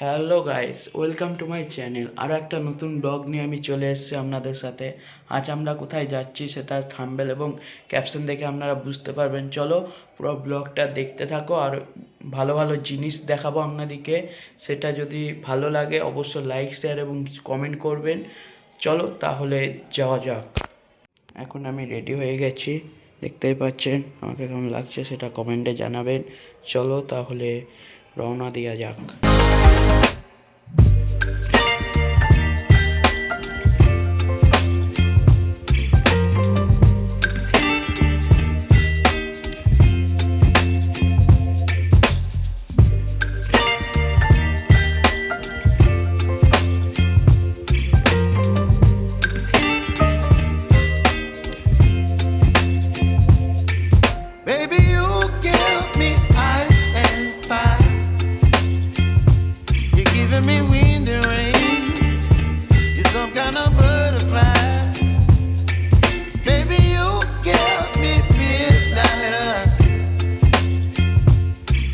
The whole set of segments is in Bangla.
Hello guys, welcome to my channel. আরও একটা নতুন ব্লগ নিয়ে আমি চলে এসেছি আপনাদের সাথে। আজ আমরা কোথায় যাচ্ছি সেটা থাম্বনেল এবং ক্যাপশন দেখে আপনারা বুঝতে পারবেন। চলো পুরো ব্লগটা দেখতে থাকো, আর ভালো ভালো জিনিস দেখাবো আপনাদেরকে। সেটা যদি ভালো লাগে অবশ্যই লাইক, শেয়ার এবং কমেন্ট করবেন। চলো তাহলে যাওয়া যাক। এখন আমি রেডি হয়ে গেছি, দেখতেই পাচ্ছেন। আমাকে কেমন লাগছে সেটা কমেন্টে জানাবেন। চলো তাহলে রওনা দেওয়া যাক। Baby, you give me ice and fire. You're giving me wind and rain. You're some kind of butterfly. Baby, you give me midnight.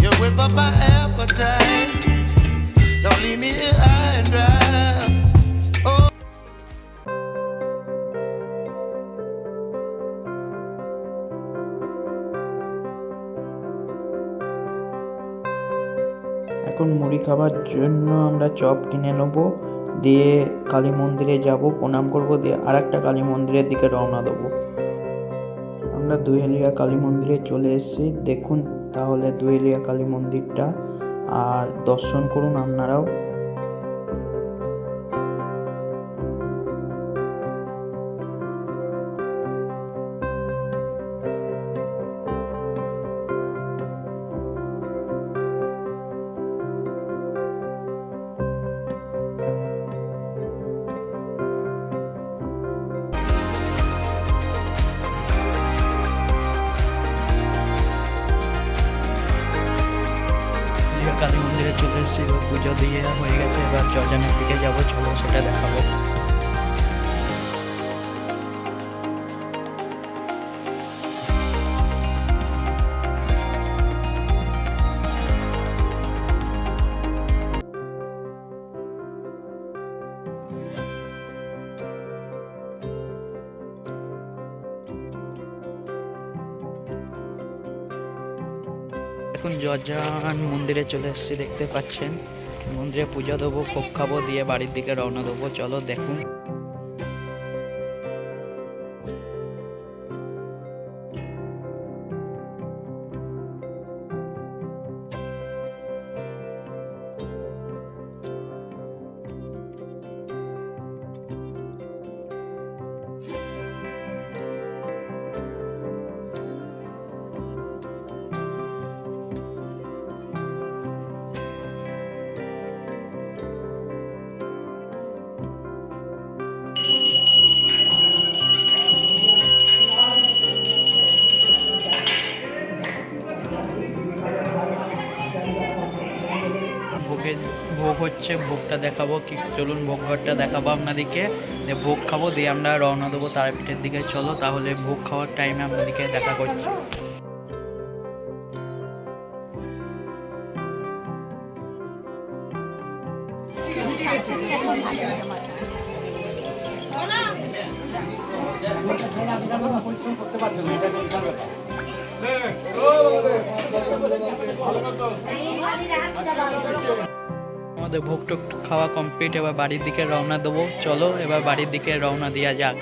You whip up my appetite. Don't leave me here high and dry. Oh. এখন মুড়ি খাবার জন্য আমরা চপ কিনে নেবো, দিয়ে কালী মন্দিরে যাব, প্রণাম করব, দিয়ে আর একটা কালী মন্দিরের দিকে রওনা দেবো। আমরা দুহেলিয়া কালী মন্দিরে চলে এসেছি। দেখুন তাহলে দুহেলিয়া কালী মন্দিরটা, আর দর্শন করুন আপনারাও। কালী মন্দিরে চলে এসেছি, পুজো দিয়ে হয়ে গেছে। এবার জলজানের দিকে যাবো, চলো সেটা দেখাবো। এখন জলজান মন্দিরে চলে এসেছি, দেখতে পাচ্ছেন। মন্দিরে পুজো দেবো, ভোগ খাবো, দিয়ে বাড়ির দিকে রওনা দেবো। চলো দেখুন। ভোগ হচ্ছে, ভোগটা দেখাবো। কি চলুন ভোগ ঘরটা দেখাবো আপনাদেরকে। ভোগ খাবো, দিয়ে আমরা রওনা দেবো তারাপীঠের দিকে। চলো তাহলে ভোগ খাওয়ার টাইমে আপনাদেরকে দেখা করছি। আমাদের ভোগ টোগ খাওয়া কমপ্লিট, এবার বাড়ির দিকে রওনা দেবো। চলো এবার বাড়ির দিকে রওনা দেওয়া যাক।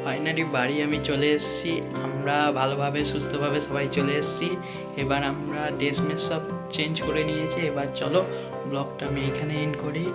ফাইনালি বাড়ি আমি চলে এসেছি। আমরা ভালোভাবে সুস্থভাবে সবাই চলে এসেছি। এবার আমরা ড্রেস মেস সব চেঞ্জ করে নিয়েছি। এবার চলো ব্লগটা আমি এখানে এন্ড করি।